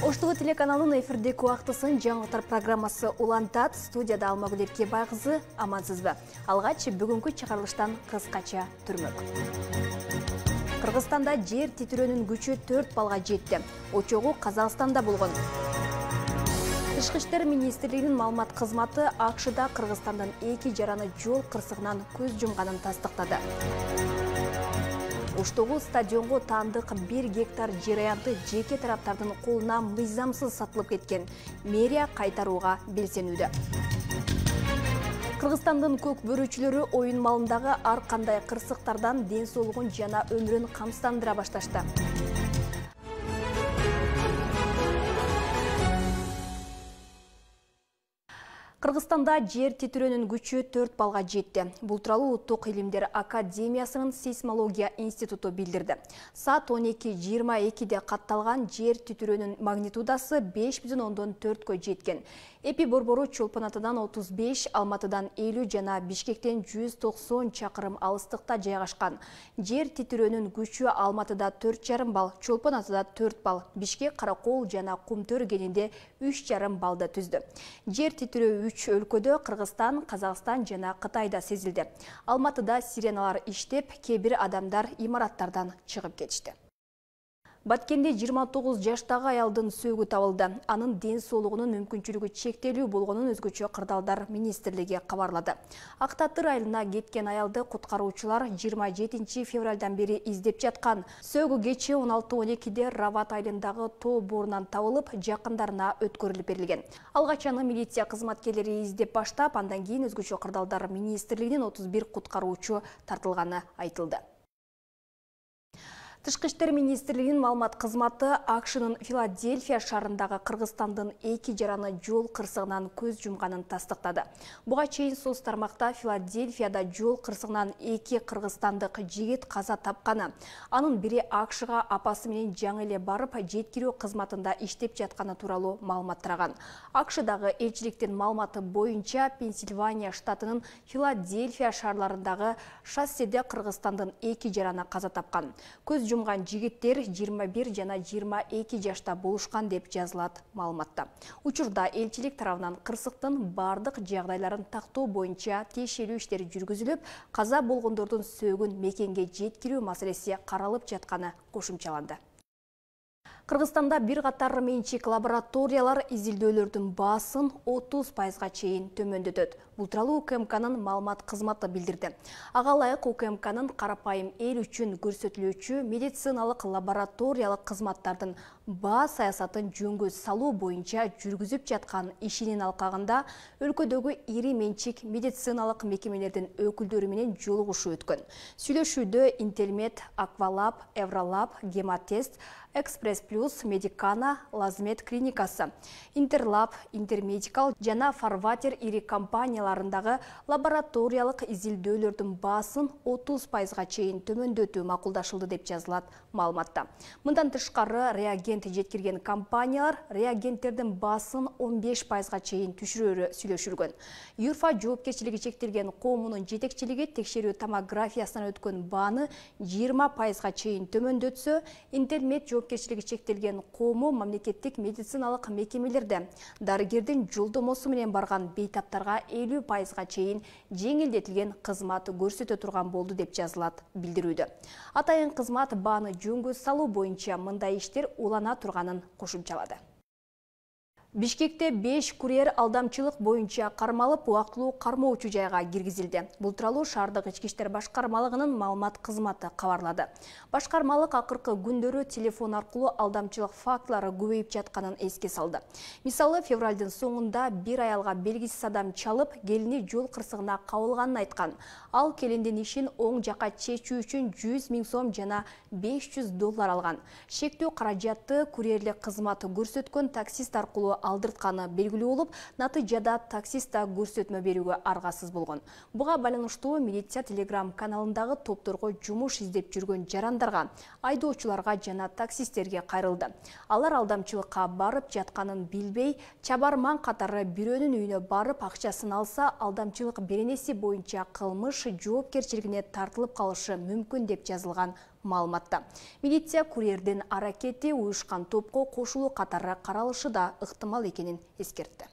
Оштығы телеканалының эфирдегі уақытысын жаңалықтар программасы улантат. Студияда Алмагүл Еркебайқызы, амансызбы. Алғач бүгінгі чығарылыштан қысқача түрмөк. Қырғызстанда жер титирөөнүн күчү 4 балга жетти. Очогу Казакстанда болгон. Тышкы иштер министрлигинин маалымат кызматы АКШда Кыргызстандан 2 жараны жол кырсыгынан көз жумганын тастыктады. Оштогу стадионго таандык 1 гектар жер аянты жеке тараптардын колуна мыйзамсыз сатылып кеткен. Мэрия кайтарууга белсенүүдө. Кыргызстандын көк бөрүүчүлөрү оюн малындагы ар кандай кырсыктардан ден соолугун жана өмүрүн камсыздандыра башташты. Кыргызстанда жер титирөөнүн күчү 4 балга жетти. Бул тууралуу Улуттук илимдер академиясынын сейсмология институту билдирди. Саат 12:22-де катталган жер титирөөнүн магнитудасы 5,4-кө жеткен. Эпи борбору Чолпон Атадан 35, Алматыдан 50 жана Бишкектен 190 чакырым алыстыкта жайгашкан. Жер титирөөнүн күчү Алматыда 4,5 балл, Чолпон Атада 4 балл, Бишкек, Каракол жана Кумтөр кенинде 3,5 баллды түздү. Жер титирөө 3 өлкөдө Кыргызстан, Казакстан жана Кытайда сезилди. Алматыда сиреналар иштеп, кээ бир адамдар имараттардан чыгып кетишти. Баткенде 29 жаштагы аялдын сөөгү табылды. Анын ден соолугунун мүмкүнчүлүгү чектелүү болгонун өзгөчө кырдаалдар министрлиги кабарлады. Актатыр айылына кеткен аялды куткаруучулар 27 февралдан бери издеп жаткан. Сөөгү кечээ 16:12-де Рават айылындагы тоо боорунан табылып, жакындарына өткөрүлүп берилген. Алгач аны милиция кызматкерлери издеп баштап, андан кийин өзгөчө кырдаалдар министрлигинин 31 куткаруучу тартылганы айтылды. Тышкы иштер министрлигинин маалымат кызматы АКШнын Филадельфия шаарындагы Кыргызстандын 2 жараны жол кырсыгынан көз жумганын тастыктады. Буга чейин соц тармакта Филадельфияда жол кырсыгынан 2 кыргызстандык жигит каза тапканы, анын бири АКШга апасы менен жаңы эле барып жеткирүү кызматында иштеп жатканы тууралуу маалымат тараган. АКШдагы элчиликтин маалыматы боюнча Пенсильвания штатынын Филадельфия шаарларындагы шосседе Кыргызстандын 2 жараны каза тапкан. Көз жумган жигиттер 21 жана 22 жашта болушкан деп жазылат маалыматта. Учурда элчилик тарабынан кырсыктын бардык жагдайларын тактоо боюнча тиешелүү иштер жүргүзүлүп, каза болгондордун сөөгүн мекенге жеткирүү маселеси каралып жатканы кошумчаланды. Кыргызстанда бир катар менчик лабораториялар изилдөөлөрдүн баасын 30%га чейин төмөндөтөт. Бул тууралуу УКМКнын маалымат кызматы билдирди. Ага ылайык УКМКнын карапайым эл үчүн көрсөтүлүүчү медициналык лабораториялык кызматтардын баа саясатын жөнгө салуу боюнча жүргүзүп жаткан ишинин алкагында өлкөдөгү ири менчик медициналык мекемелердин өкүлдөрү менен жолугушуу өткөн. Сүйлөшүүдө Интелмед, Аквалаб, Евролаб, Гематест, Экспресс Плюс, Медикана, Лазмед клиникасы, Интерлаб, Интермедикал жана Фарватер ири компанияларындагы лабораториялык изилдөөлөрдүн баасын 30%га чейин төмөндөтүү макулдашылды деп жазылат маалыматта. Мындан тышкары реагент жеткирген компаниялар реагенттердин баасын 15%га чейин түшүрөөрү сүйлөшүлгөн. Юрфа жоопкерчилиги чектелген коомунун жетекчилиги текшерүү томографиясынан өткөн бааны 20%га чейин төмөндөтсө, Интермед жоопкерчилиги чектелген коому мамлекеттик медициналык мекемелерде дарыгердин жолдомосу менен барган бейтаптарга 50%га чейин жеңилдетилген кызмат көрсөтө турган болду деп жазылат билдирүүдө. Атайын кызмат бааны жөнгө салуу боюнча мындай иштер улана турганын кошумчалады. Бишкекте 5 курьер алдамчылык боюнча кармалып, убактылуу кармоочу жайга киргизилди. Бул тууралуу шаардык ички иштер башкармалыгынын маалымат кызматы кабарлады. Башкармалык акыркы күндөрү телефон аркылуу алдамчылык фактылары көбөйүп жатканын эске салды. Мисалы, февралдын соңунда бир аялга белгисиз адам чалып, келини жол кырсыгына кабылганын айткан. Ал келиндин ишин оң жака чечүү үчүн 100 000 сом жана $500 алган. Шектүү каражатты курьерлик кызматы көрсөткөн таксист аркылуу алдыртканы белгилүү болуп, натыйжада таксист да көрсөтмө берүүгө аргасыз болгон. Буга байланыштуу милиция Telegram каналындагы топторго жумуш издеп жүргөн жарандарга, айдоочуларга жана таксисттерге кайрылды. Алар алдамчылыкка барып жатканын билбей, чабарман катары бирөөнүн үйүнө барып акчасын алса, алдамчылык беренеси боюнча кылмыш жоопкерчилигине тартылып калышы мүмкүн деп жазылган маалыматта. Милиция курьердин аракети уюшкан топко кошулуу катары каралышы да ыктымал экенин эскертти.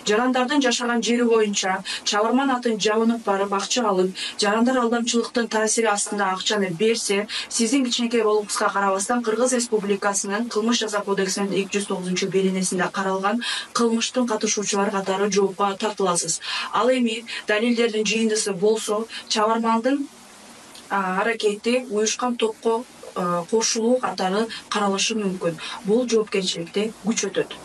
Жарандардын жашаган жери боюнча чабарман атын жабынып барып акча алып, жарандар алдамчылыктын таасири астында акчаны берсе, сиздин кичинекей болгуңузга карабастан Кыргыз Республикасынын кылмыш жаза кодексинин 209-беленесинде каралган кылмыштын катышуучулары катары жоопко тартыласыз. Ал эми далилдердин жыйындысы болсо, чабармандын аракети уюшкан топко кошулуу катары каралышы мүмкүн. Бул жоопкерчиликти күчөтөт.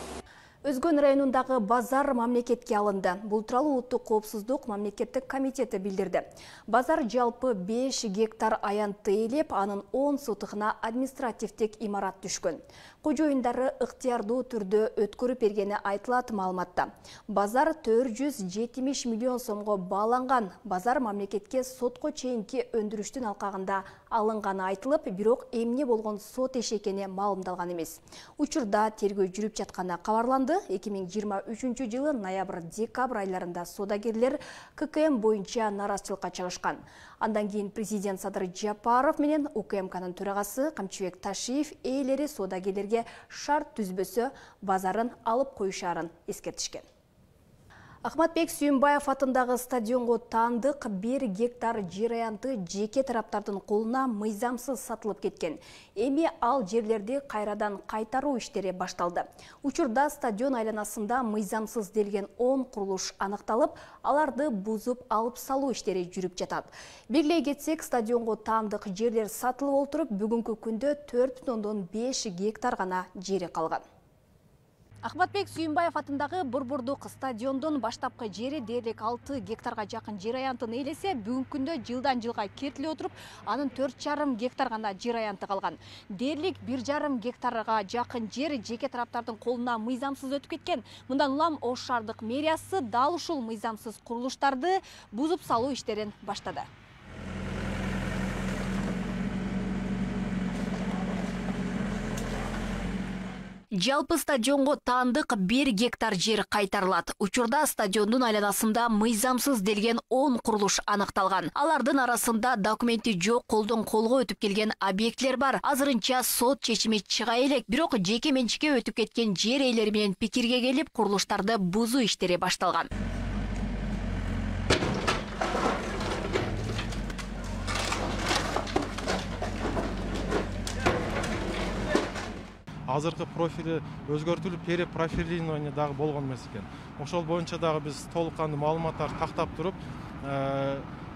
Өзгөн районундагы базар мамлекетке алынды. Бул тууралуу Улуттук коопсуздук мамлекеттик комитети билдирди. Базар жалпы 5 гектар аянтты ээлеп, анын 10 сотыгына административдик имарат түшкөн. Кожоюндары ыктыярдуу түрдө өткөрүп бергени айтылат маалыматта. Базар 470 миллион сомго бааланган. Базар мамлекетке сотко чейинки өндүрүштүн алкагында алынганы айтылып, бирок эмне болгон сот эшекени маалымдалган эмес. Учурда тергөө жүрүп жатканы кабарланды. 2023 жылы ноябрь-декабрь айларында содагерлер ККМ боюнча нараазычылыкка чыгышкан. Андан кийин президент Садыр Жапаров менен УКМКнын төрагасы Камчыбек Ташиев ээлери содагерлерге шарт түзбөсө базарын алып коюшарын эскертишкен. Ахматбек Сүйүнбаев атындагы стадионго таандык 1 гектар жер аянты жеке тараптардын колуна мыйзамсыз сатылып кеткен. Эми ал жерлерди кайрадан кайтаруу иштери башталды. Учурда стадион айланасында мыйзамсыз делген 10 курулуш аныкталып, аларды бузуп алып салуу иштери жүрүп жатат. Белгилей кетсек, стадионго таандык жерлер сатылып олтуруп, бүгүнкү күндө 4,5 гектар гана жери калган. Ахматбек Сүйүнбаев атындагы Борбордук стадиондун баштапкы жери дээрлик 6 гектарга жакын жер аянтын ээлесе, бүгүнкү күндө жылдан жылга кетилип отуруп, анын 4,5 гектар гана жер аянты калган. Дээрлик 1,5 гектарга жакын жер жеке тараптардын колуна мыйзамсыз өтүп кеткен. Мындан улам Ош шаардык мэриясы дал ушул мыйзамсыз курулуштарды бузуп салуу иштерин баштады. Жалпы стадионго таандык 1 гектар жер кайтарылат. Учурда стадиондун айланасында мыйзамсыз делген 10 курулуш аныкталган. Алардын арасында документи жок колдон колго өтүп келген объектлер бар. Азырынча сот чечими чыга элек, бирок жеке менчикке өтүп кеткен жер ээлери менен пикирге келип, курулуштарды бузуу иштери башталган. Азыркы профили өзгөртүлүп, перепрофилирование дагы болгон эмес экен. Ошол боюнча дагы биз толук кандуу маалыматтарды тактап туруп,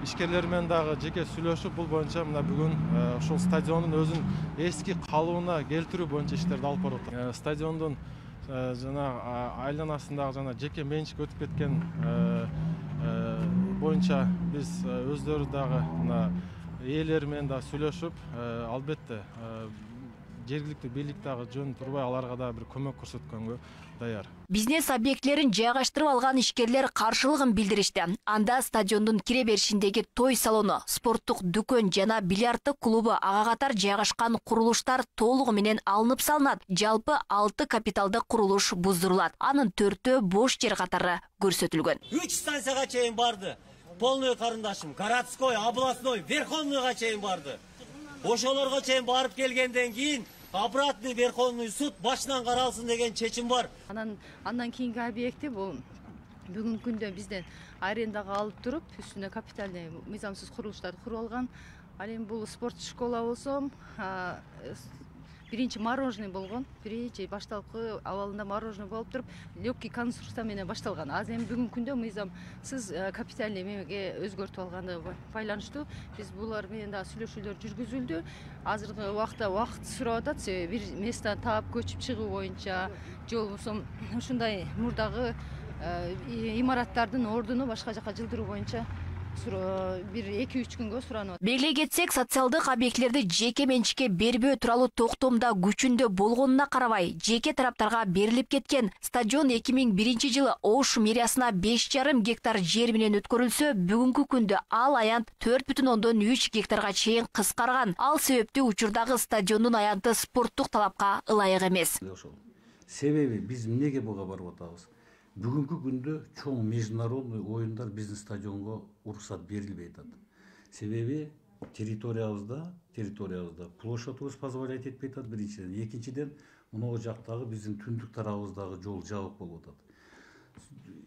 ишкерлер менен дагы жеке сүйлөшүп, бул боюнча мына бүгүн ушул стадиондун өзүн эски калыбына келтирүү боюнча иштерди алып барып атат. Стадиондун жана айланасындагы жана жеке менчик өтүп кеткен боюнча биз өздөрү дагы мына ээлери менен дагы сүйлөшүп, албетте жергиликтүү бийлик дагы жөн турбай аларга да бир көмөк көрсөткөнгө даяр. Бизнес объектлерин жайгаштырып алган ишкерлер каршылыгын билдиришти. Анда стадиондун кире беришиндеги той салону, спорттук дүкөн жана бильярдтык клубу ага катар жайгашкан курулуштар толугу менен алынып салынат. Жалпы 6 капиталдык курулуш буздурулат. Анын 4-өө бош жер катары көрсөтүлгөн. 3 станцияга чейин барды. Полный карындашым, городской, областной, верховныйга чейин барды. Ошолорго чейин барып келгенден кийин обратный верховный суд башынан каралсын деген чечим бар. Андан кийинки объекти бул бүгүнкү күндө бизден арендага алып туруп, үстүнө капитальный мыйзамсыз курулуштарды куруп алган. Ал эми бул спорт школа болсо, биринчи мороженый болгон. Биринчи башталкы абалында мороженый болуп туруп, легкий конструкция менен башталган. Азыр эми бүгүнкү күндө мыйзамсыз капитальный мемге өзгөртүп алганы байланыштуу. Биз булар менен да сүйлөшүүлөр жүргүзүлдү. Азыркы убакта убакыт сурап атат, бир место таап көчүп чыгуу боюнча, же болбосо ушундай мурдагы имараттардын ордуну башка жака жылдыруу боюнча бир 2-3 күнгө суранып. Белгилей кетсек, социалдык объектлерди жеке менчикке бербөө тууралуу токтомдо күчүндө болгонуна карабай, жеке тараптарга берилип кеткен стадион 2001 жылы Ош мэриясына 5,5 гектар жер менен өткөрүлсө, бүгүнкү күндө ал аянт 4,3 гектарга чейин кыскарган. Ал себептүү учурдагы стадиондун аянты спорттук талапка ылайык эмес. Себеби биз эмнеге буга барып атабыз? Бүгүнкү күндө чоң международный оюндар биздин стадионго уруксат берилбей атат. Себеби территориябызда территориябызда. Площадыбыз позволять этпей атат биринчиден. Экинчиден, мына жактагы биздин түндүк тарабыбыздагы жол жабык болуп атат.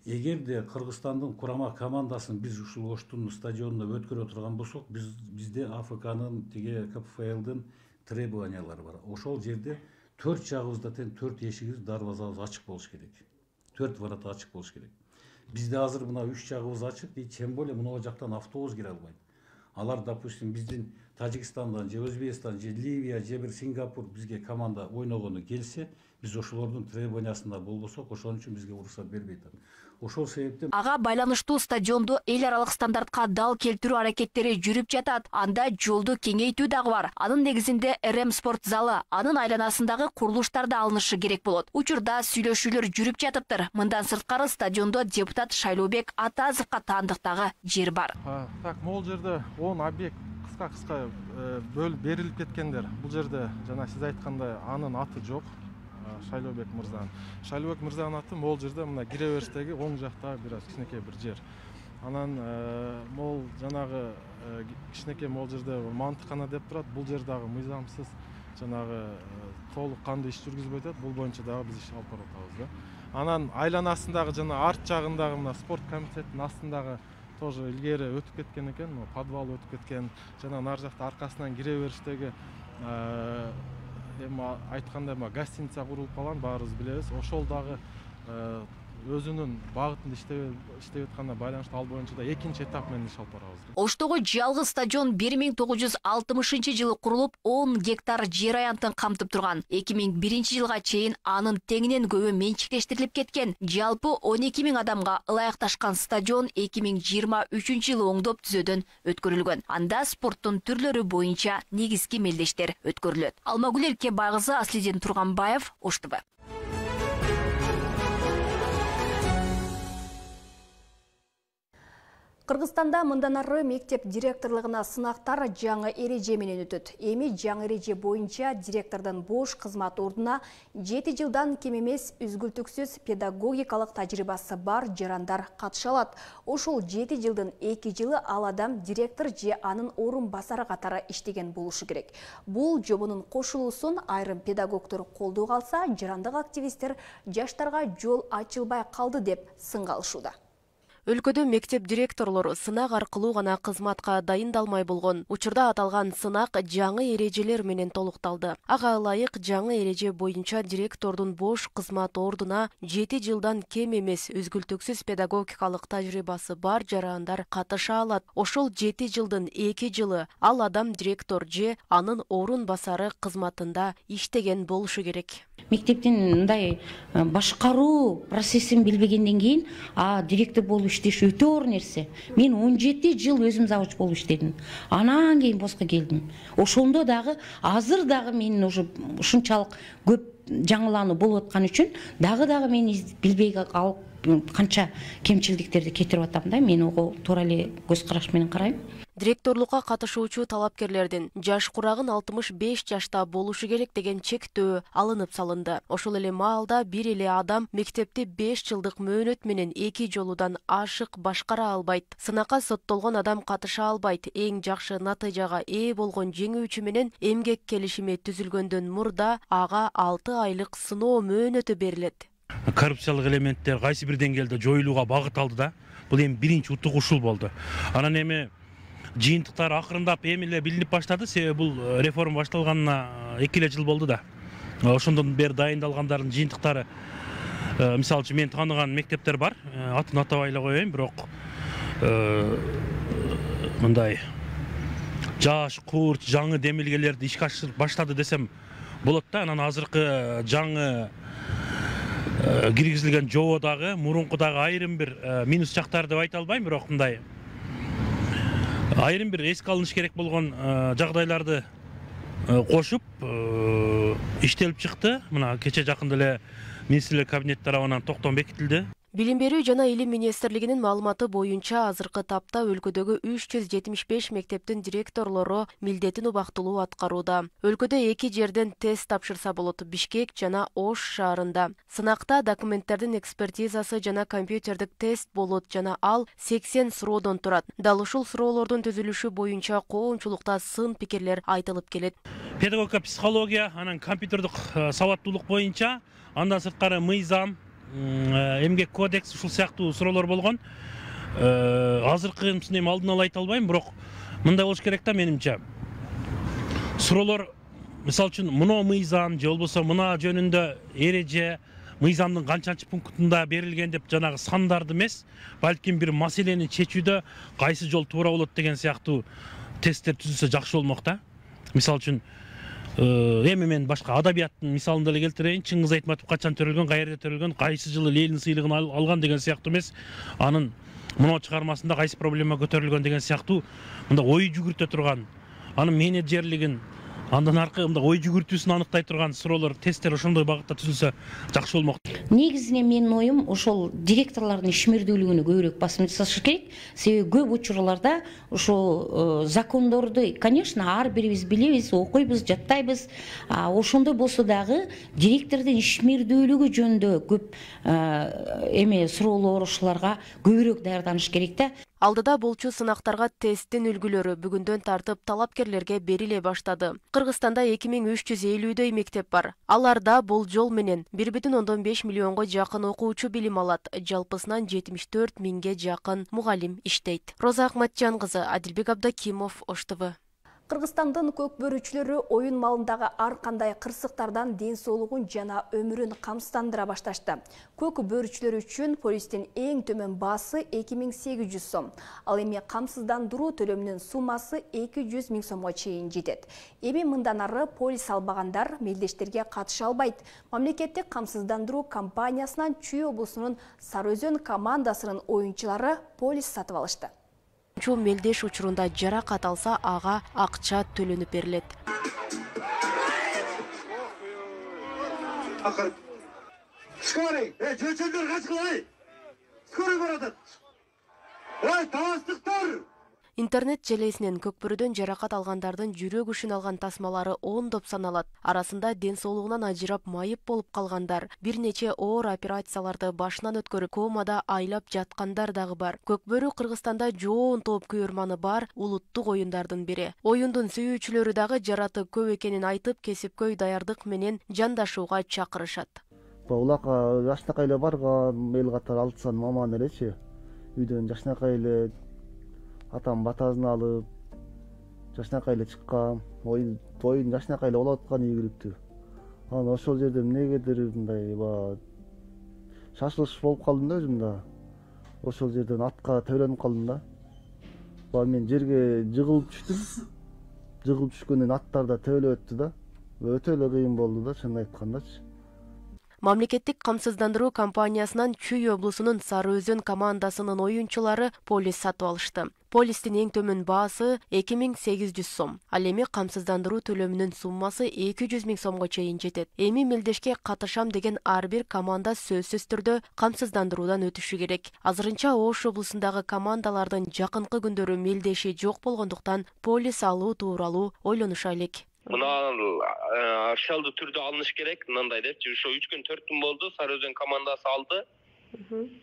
Эгерде Кыргызстандын курама командасын биз ушул Оштун стадионуна өткөрө турган болсок, бизде АФКнын тиги КПФЛдин требованиялары бар. Ошол жерде 4 жагыбызда тең 4 эшигибиз, дарбазабыз ачык болуш керек. 4 ворота ачык болуш керек. Бизде азыр мына 3 жагыбыз ачык, тем более мына жактан автобус кире албайт. Алар, допустим, биздин Тажикстандан, же Өзбекстан, же Ливия, же бир Сингапур бизге команда ойногону келсе, биз ошолордун требованиясында болбосок, ошон үчүн бизге уруксат бербейт. Ошол себептен ага байланыштуу стадионду эл аралык стандартка дал келтирүү аракеттери жүрүп жатат. Анда жолду кеңейтүү дагы бар. Анын негизинде РМ спорт залы, анын айланасындагы курулуштар да алынышы керек болот. Учурда сүйлөшүүлөр жүрүп жатыптыр. Мындан сырткары стадиондо депутат Шайлообек Атазовго таандыктагы жер бар. Так, могул жерде 10 объект кыска бөлүп берилип кеткендер. Бул жерде жана сиз айткандай анын аты жок. Шайлообек мырзанын. Шайлообек мырзанын аты могул жерде мына кире бериштеги оң жакта бир аз кичинекей бир жер. Анан могул жанагы кичинекей могул жерде мантыкана деп турат. Бул жер дагы мыйзамсыз жанагы толук кандуу иш жүргүзбөй атат. Бул боюнча дагы биз иш алып барып атабыз да. Анан айланасындагы жана арт жагындагы мына спорт комитетинин астындагы тоже илгери өтүп кеткен экен, подвал өтүп кеткен. Жана нар жакта аркасынан кире бериштеги айткандай гостиница курулуп калган, баарыбыз билебиз. Ошол дагы өзүнүн багытында иштеп атканына байланыштуу ал боюнча да экинчи этап менен иш алып барабыз. Оштогу жалгыз стадион 1960-жылы курулуп, 10 гектар жер аянтын камтып турган. 2001-жылга чейин анын теңинен көбү менчиктештирилип кеткен. Жалпы 12 000 адамга ылайыкташкан стадион 2023-жылы оңдоп түзөөдөн өткөрүлгөн. Анда спорттун түрлөрү боюнча негизги мелдештер өткөрүлөт. Алмагүл Эркебайкызы, Аслидин Турганбаев, Ош ТВ. Кыргызстанда мындан ары мектеп директорлугуна сынактар жаңы эреже менен өтөт. Эми жаңы эреже боюнча директордун бош кызмат ордуна 7 жылдан кем эмес үзгүлтүксүз педагогикалык тажрыйбасы бар жарандар катыша алат. Ошол 7 жылдын 2 жылы ал адам директор же анын орун басары катары иштеген болушу керек. Бул жобонун кошулуусун айрым педагогдор колдоого алса, жарандык активисттер жаштарга жол ачылбай калды деп сынга алышууда. Өлкөдө мектеп директорлору сынак аркылуу гана кызматка дайындалмай болгон. Учурда аталган сынак жаңы эрежелер менен толукталды. Ага ылайык жаңы эреже боюнча директордун бош кызмат ордуна 7 жылдан кем эмес үзгүлтүксүз педагогикалык тажрыйбасы бар жарандар катыша алат. Ошол 7 жылдын 2 жылы ал адам директор же анын орун басары кызматында иштеген болушу керек. Мектептин мындай башкаруу процессин билбегенден кийин директор болуп иштеш өтө оор нерсе. Мен 17 жыл өзүм завуч болуп иштедим. Анан кийин боско келдим. Ошондо дагы азыр дагы мен уже ушунчалык көп жаңылануу болуп аткан үчүн дагы мен билбей алып канча кемчилдиктерди кетирип атам да. Мен ого туура эле көз караш менен карайм. Директорлукка катышуучу талапкерлердин жаш курагын 65 жашта болушу керек деген чектөө алынып салынды. Ошол эле маалда бир эле адам мектепти 5 жылдык мөөнөт менен 2 жолудан ашык башкара албайт. Сынакка соттолгон адам катыша албайт. Эң жакшы натыйжага ээ болгон жеңүүчү менен эмгек келишими түзүлгөндөн мурда ага 6 айлык сыноо мөөнөтү берилет. Коррупциялык элементтер кайсы бир деңгээлде жоюлууга багыт алды да. Бул эми биринчи утук ушул болду. Анан эми жыйынтыктар акырындап эми эле билинип баштады. Себеби бул реформа башталганына 2 жыл болду да. Ошондон бери дайындалгандардын жыйынтыктары, мисалы үчүн мен тааныган мектептер бар. Атын атабай эле коеюн, бирок мындай жаш, курч, жаңы демилгелерди ишке ашырып баштады десем болот да. Анан азыркы жаңы киргизилген жободагы мурункудагы айрым бир минус жактар деп айта албайм, бирок мындай айрым бир эске алыныш керек болгон жагдайларды кошуп иштелип чыкты. Мына кече жакында эле министрлер кабинети тарабынан токтом бекитилди. Билим берүү жана илим министрлигинин маалыматы боюнча азыркы тапта өлкөдөгү 375 мектептин директорлору милдетин убактылуу аткарууда. Өлкөдө 2 жерден тест тапшырса болот: Бишкек жана Ош шаарында. Сынакта документтердин экспертизасы жана компьютердик тест болот жана ал 80 суроодон турат. Дал ушул суроолордун түзүлүшү боюнча коомчулукта сын пикирлер айтылып келет. Педагогика, психология, анан компьютердик сабаттуулук боюнча, андан сырткары мыйзам, эмгек кодекс ушул сыяктуу суроолор болгон. Азыркысын эми алдын ала айта албайм, бирок мындай болуш керек да менимче. Суроолор мисалы үчүн мына мыйзам же болбосо мына жөнүндө эреже, мыйзамдын канчанчы пунктунда берилген деп жанагы сандарды эмес, балким бир маселени чечүүдө кайсы жол туура болот деген сыяктуу тесттер түзүлсө жакшы болмок да. Мисалы үчүн эми мен башка адабияттын мисалын деле келтирейин. Чыңгыз Айтматов качан төрөлгөн, каерде төрөлгөн, кайсы жылы Ленин сыйлыгын алган деген сыяктуу эмес, анын мына чыгармасында кайсы проблема көтөрүлгөн деген сыяктуу мындай ой жүгүртө турган, анын менеджерлигин, андан аркы мындай ой жүгүртүүсүн аныктай турган суроолор, тесттер ошондой багытта түзүлсө жакшы болмок. Негизинен менин оюм ошол директорлордун ишмердүүлүгүнө көбүрөөк басым жасаш керек. Себеби көп учурларда ошол закондорду, конечно, ар бирибиз билебиз, окуйбуз, жаттайбыз. Ошондой болсо дагы директордун ишмердүүлүгү жөнүндө көп суроолор ошолорго көбүрөөк даярданыш керек да. Алдыда болчу сынактарга тесттин үлгүлөрү бүгүндөн тартып талапкерлерге бериле баштады. Кыргызстанда 2350дөй мектеп бар. Аларда болжол менен 1,5 миллионго жакын окуучу билим алат. Жалпысынан 74 миңге жакын мугалим иштейт. Роза Акматжан кызы, Адилбек Абдакимов, Ош ТВ. Кыргызстандын көк бөрүчүлөрү оюн малындагы ар кандай кырсыктардан ден соолугун жана өмүрүн камсыздандыра башташты. Көк бөрүчүлөр үчүн полистин эң төмөн баасы 2800 сом. Ал эми камсыздандыруу төлөмүнүн суммасы 200 миң сомго чейин жетет. Эми мындан ары полис албагандар мелдештерге катыша албайт. Мамлекеттик камсыздандыруу компаниясынан Чүй облусунун Сары Өзөн командасынын оюнчулары полис сатып алышты. Мелдеш учурунда жаракат алса, ага акча төлөнүп берилет. Скорый, жөчөлдөр качкылай. Скорый баратат. Ой, тавастыктар. Интернет желесинен көкбөрүдөн жаракат алгандардын жүрөк ишин алган тасмалары ондоп саналат. Арасында ден соолугунан ажырап майып болуп калгандар, бир нече оор операцияларды башынан өткөрүп комада айлап жаткандар дагы бар. Көкбөрү Кыргызстанда жоон топ көрманы бар улуттук оюндардын бири. Оюндун сүйүүчүлөрү дагы жараты көп экенин айтып, кесипкөй даярдык менен жандашууга чакырышат. Улака жашнакай эле барган, эл катары алтысан маман элечи. Үйдөн жашнакай эле атам батасын алып, жашнакай эле чыккан, оюн жашнакай эле болуп аткан ийгиликтүү. Анан ошол жерде эмнегедир мындай шашылыш болуп калдым да өзүм да. Ошол жерден атка төбөлөнүп калдым да. Мен жерге жыгылып түштүм. Жыгылып түшкөндөн аттар да төбөлөп өттү да. Өтө эле кыйын болду да, чынын айткандачы. Мамлекеттик камсыздандыруу компаниясынан Чүй облусунун Сары Өзөн командасынын оюнчулары полис сатып алышты. Полистин эң төмөн баасы 2800 сом. Ал эми камсыздандыруу төлөмүнүн суммасы 200 миң сомго чейин жетет. Эми мелдешке катышам деген ар бир команда сөзсүз түрдө камсыздандыруудан өтүшү керек. Азырынча Ош облусундагы командалардын жакынкы күндөрү мелдеши жок болгондуктан полис алуу тууралуу ойлонуша элек. Мына официалдуу түрдө алыныш керек, мындай деп, ошо 3 күн 4 күн болду, Сары Өзөн командасы алды.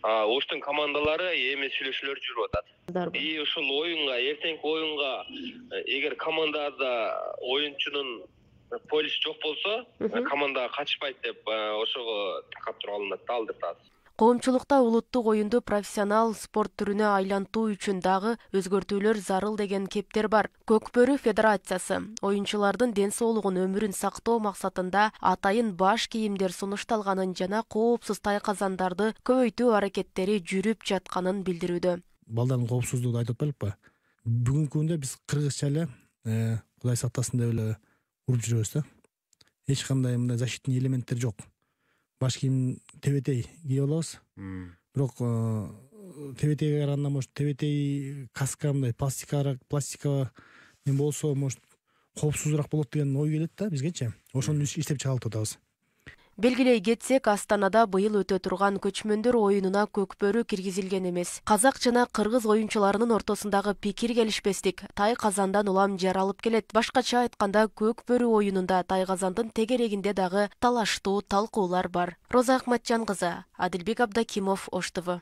Оштун командалары эми сүйлөшүүлөр жүрүп атат. Ушул оюнга, эртеңки оюнга эгер командада оюнчунун полис жок болсо, командага катышпайт деп ошого такап туруп алынат да, алдыртат. Коомчулукта улуттук оюнду профессионал спорт түрүнө айлантуу үчүн дагы өзгөртүүлөр зарыл деген кептер бар. Көкбөрү федерациясы оюнчулардын ден соолугун, өмүрүн сактоо максатында атайын баш кийимдер сунушталганын жана коопсуз тайказандарды көбөйтүү аракеттери жүрүп жатканын билдирүүдө. Балдардын коопсуздугун айтып атпайлыкпы? Бүгүнкү күндө биз кыргызча эле Кудай сактасын деп эле уруп жүрөбүз да. Эч кандай мындай защитный элементтер жок. Баш кийим тебетей кийип алабыз. Бирок тебетейге караганда может тебетей каска мындай пластика мен болсо может коопсузураак болот деген ой келет да бизгечи. Ошону иштеп чыгарып атабыз. Белгилей кетсек, Астанада быйыл өтө турган көчмөндөр оюнуна көкбөрү киргизилген эмес. Казак жана кыргыз оюнчуларынын ортосундагы пикир келишпестик тай казандан улам жаралып келет. Башкача айтканда, көкбөрү оюнунда тай казандын тегерегинде дагы талаштуу талкуулар бар. Роза Акматжан кызы, Адилбек Абдакимов, Ош ТВ.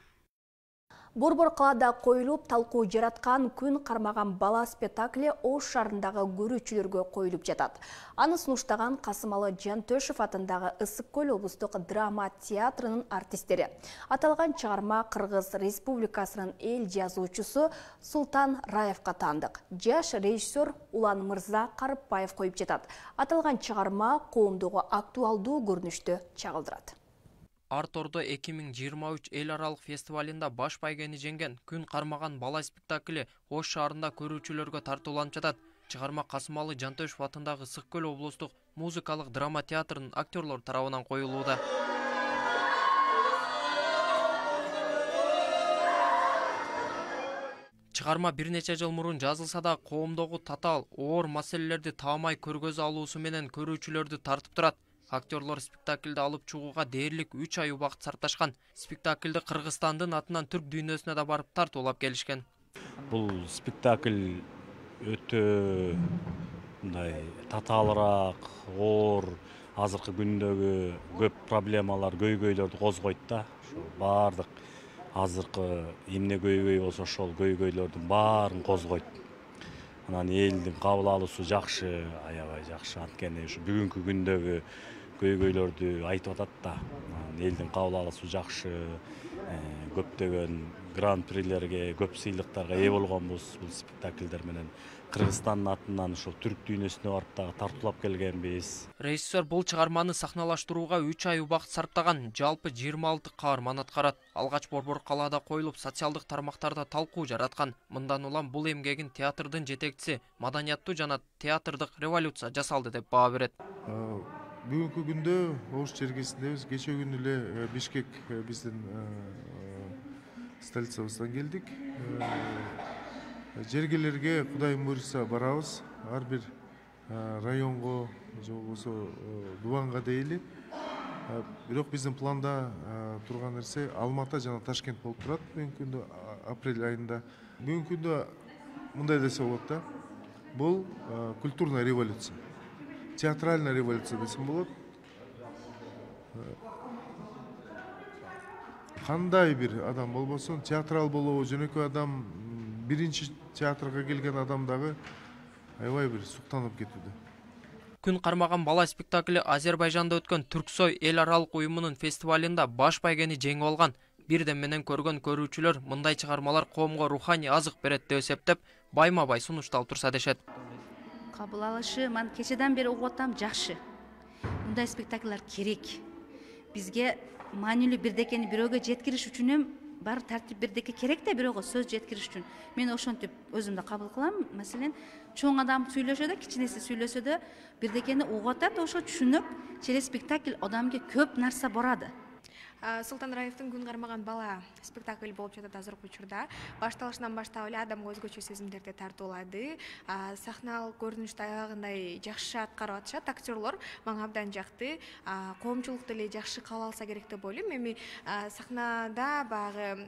Борбор калада коюлуп талкуу жараткан күн кармаган бала спектакле Ош шаарындагы көрүүчүлөргө коюлуп жатат. Аны сунуштаган Касымалы Жантөшев атындагы Ысык Көл облустук драма театрынын артисттери. Аталган чыгарма Кыргыз Республикасынын эл жазуучусу Султан Раевка таандык. Жаш режиссер Улан Мырза Карыпбаев коюп жатат. Аталган чыгарма коомдогу актуалдуу көрүнүштү чагылдырат. Артордо 2023 эл аралык фестивалында баш байгени жеңген күн кармаган бала спектакли Ош шаарында көрүүчүлөргө тартууланып жатат. Чыгарма Касымалы Жантөшев атындагы Ысык Көл облустук музыкалык драма театрынын актерлор тарабынан коюлууда. Чыгарма бир нече жыл мурун жазылса да, коомдогу татаал, оор маселелерди таамай көргөзө алуусу менен көрүүчүлөрдү тартып турат. Актерлор спектакльди алып чыгууга дээрлик 3 ай убакыт сарпташкан. Спектакльди Кыргызстандын атынан түрк дүйнөсүнө да барып тартуулап келишкен. Бул спектакль өтө мындай татаалыраак, оор, азыркы күндөгү көп проблемалар, көйгөйлөрдү козгойт да. Бардык азыркы эмне көйгөй болсо ошол көйгөйлөрдүн баарын козгойт. Анан элдин кабыл алуусу жакшы, аябай жакшы. Анткени ушу бүгүнкү күндөгү көйгөйлөрдү айтып атат да. Элдин кабыл алуусу жакшы. Көптөгөн гран-прилерге, көп сыйлыктарга ээ болгонбуз бул спектакльдер менен. Кыргызстандын атынан ошо түрк дүйнөсүнө барып дагы тартуулап келгенбиз. Режиссер бул чыгарманы сахналаштырууга 3 ай убакыт сарптаган, жалпы 26 каарман аткарат. Алгач Борбор калаада коюлуп, социалдык тармактарда талкуу жараткан. Мындан улам бул эмгегин театрдын жетекчиси, маданияттуу жана театрдык революция жасалды деп баа берет. Бүгүнкү күндө Ош чергесиндебиз. Кечээ күнү эле Бишкек биздин столицабыздан келдик. Жергелерге Кудайым буйруса барабыз. Ар бир районго же болбосо Дубанга дейли. Бирок биздин планда турган нерсе Алматы жана Ташкент болуп турат. Бүгүнкү күндө апрель айында. Бүгүнкү күндө мындай десе болот да. Бул культурная революция. Театральная революция десем болот. Кандай бир адам болбосун, театрал болобу, жөнөкөй адам, биринчи театрга келген адам дагы аябай бир суктанып кетүүдө. Күн кармаган бала спектакли Азербайжанда өткөн Түрксой эл аралык уюмунун фестивалында баш байгени жеңип алган. Бирден менен көргөн көрүүчүлөр мындай чыгармалар коомго руханий азык берет деп эсептеп, байма-бай сунушталып турса дешет. Кабыл алышы мен кечеден бери угуп атам, жакшы. Мындай спектакльлер керек. Бизге маанилүү бирдекени бирөөгө жеткириш үчүн бар тартип бирдеке керек да, бирөөгө сөз жеткириш үчүн. Мен ошентип өзүмдү кабыл кылам. Маселен, чоң адам сүйлөшөдө, кичинеси сүйлөсөдө бирдекени угуп атат, ошо түшүнүп, через спектакль адамга көп нарса барады. Султан Раевдин күн кармаган бала спектакль болуп жатат азыркы учурда. Башталышынан баштап эле адамга өзгөчө сезимдерди тартуулады. Сахналык көрүнүштү аягындай жакшы аткарып атышат актерлор. Мага абдан жакты. Коомчулук деле жакшы кабыл алса керек деп ойлойм. Эми сахнада багы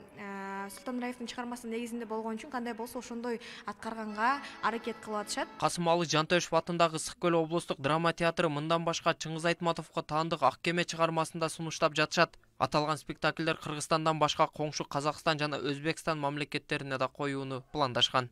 Султан Раевдин чыгармасы негизинде болгон үчүн кандай болсо ошондой аткарганга аракет кылып атышат. Касымалы Жантөшев атындагы Ысык Көл облустук драма театры мындан башка Чыңгыз Айтматовго таандык Ак кеме чыгармасын да сунуштап жатышат. Аталган спектакльдер Кыргызстандан башка коңшу Казакстан жана Өзбекстан мамлекеттерине да коюуну пландашкан.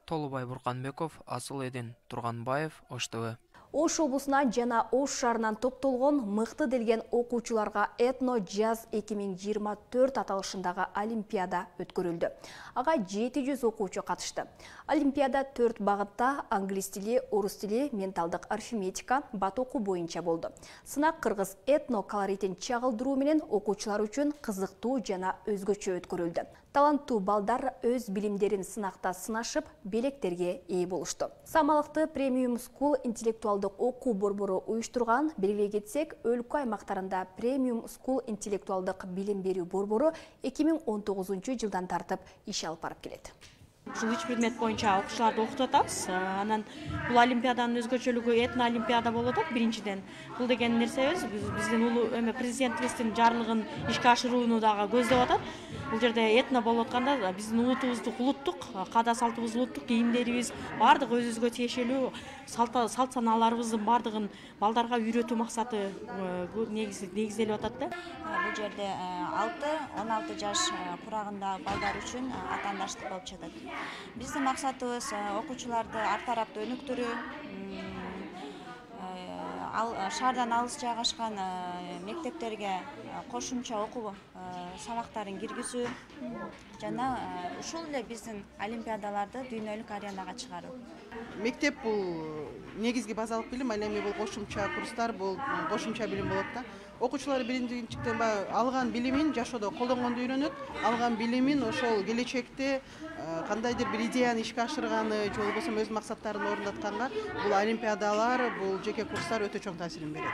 Толубай Бурканбеков, Асыл Эдин Турганбаев, Ош ТВ. Ош облусунан жана Ош шаарынан топтолгон мыкты делген окуучуларга этно жаз 2024 аталышындагы олимпиада өткөрүлдү. Ага 700 окуучу катышты. Олимпиада 4 багытта англис тили, орус тили, менталдык арифметика, бат окуу боюнча болду. Сынак кыргыз этно колоритин чагылдыруу менен окуучулар үчүн кызыктуу жана өзгөчө өткөрүлдү. Таланттуу балдар өз билимдерин сынакта сынашып, белектерге ээ болушту. Самалыкты премиум скул интеллектуалдык окуу борбору уюштурган, белгилей кетсек, өлкө аймактарында премиум скул интеллектуалдык билим берүү борбору 2019 жылдан тартып иш алып барып келет. Ушул 3 предмет боюнча окуучуларды окутуп атабыз. Анан бул олимпиаданын өзгөчөлүгү этно олимпиада болуп атат биринчиден. Бул деген нерсебиз биздин улуу президентибиздин жарлыгын ишке ашырууну дагы көздөп атат. Бул жерде этно болуп атканда биздин улутубузду улуттук, каада салтыбыз улуттук, кийимдерибиз бардыгы өзүбүзгө тиешелүү салт санааларыбыздын бардыгын балдарга үйрөтүү максаты негизделип атат да. Бул жерде 6-16 жаш курагындагы балдар үчүн атаандаштык болуп жатат. Биздин максатыбыз окуучуларды ар тарапта өнүктүрүү, шаардан алыс жайгашкан мектептерге кошумча окуу сабактарын киргизүү жана ушул эле биздин олимпиадаларды дүйнөлүк аренага чыгаруу. Мектеп бул негизги базалык билим, ал эми бул кошумча курстар, бул кошумча билим болот да. Окуучулар биринчиден алган билимин жашоодо колдонгонду үйрөнөт, алган билимин ошол келечекте кандайдыр бир идеяны ишке ашырганы же болбосо өз максаттарын орундатканга бул олимпиадалар, бул жеке курстар өтө чоң таасирин берет.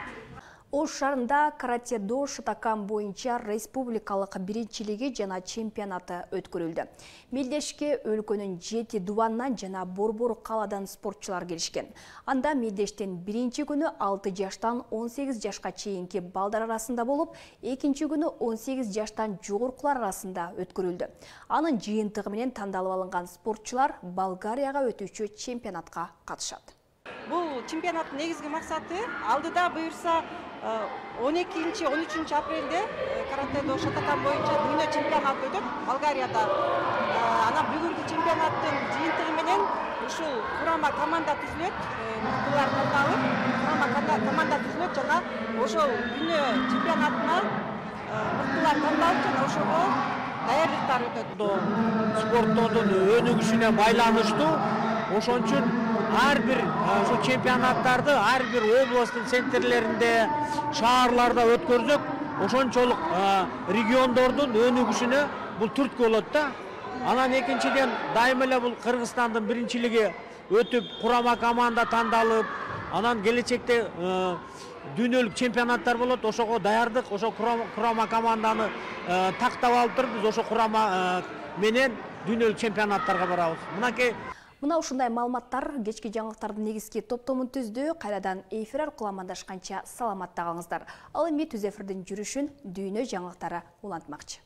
Ош шаарында каратэ-до шатакан боюнча республикалык биринчилиги жана чемпионаты өткөрүлдү. Мелдешке өлкөнүн 7 дубанынан жана Борбор каладан спортчулар келишкен. Анда Мелдештен биринчи күнү 6 жаштан 18 жашка чейинки балдар арасында болуп, экинчи күнү 18 жаштан жогоркулар арасында өткөрүлдү. Анын жыйынтыгы менен тандалып алынган спортчулар Болгарияга өтүүчү чемпионатка катышат. Бул чемпионаттын негизги максаты алдыда буюрса 12-13 апрелде каратэ-до шатакан боюнча дүйнө чемпионаты өтөт Болгарияда. Анан бүгүнкү чемпионаттын жыйынтыгы менен ушул курама команда түзүлөт, мыктылар тандалып, курама команда түзүлөт жана ошол дүйнө чемпионатына мыктылар тандалып жана ошого даярдыктар өтөт. Спорттоодун өнүгүшүнө байланыштуу, ошон үчүн ар бир ошо чемпионаттарды ар бир областтын центрлеринде, шаарларда өткөрсөк, ошончолук региондордун өнүгүшүнө бул түрткү болот да. Анан экинчиден дайыма эле бул Кыргызстандын биринчилиги өтүп, курама команда тандалып, анан келечекте дүйнөлүк чемпионаттар болот, ошого даярдык, ошо курама команданы тактап алып туруп, биз ошо курама менен дүйнөлүк чемпионаттарга барабыз. Мына ушундай маалыматтар кечки жаңылыктардын негизги топтомун түздү. Кайрадан эфир аркылуу амандашканча саламатта калыңыздар. Ал эми түз эфирдин жүрүшүн дүйнө жаңылыктары улантмакчы.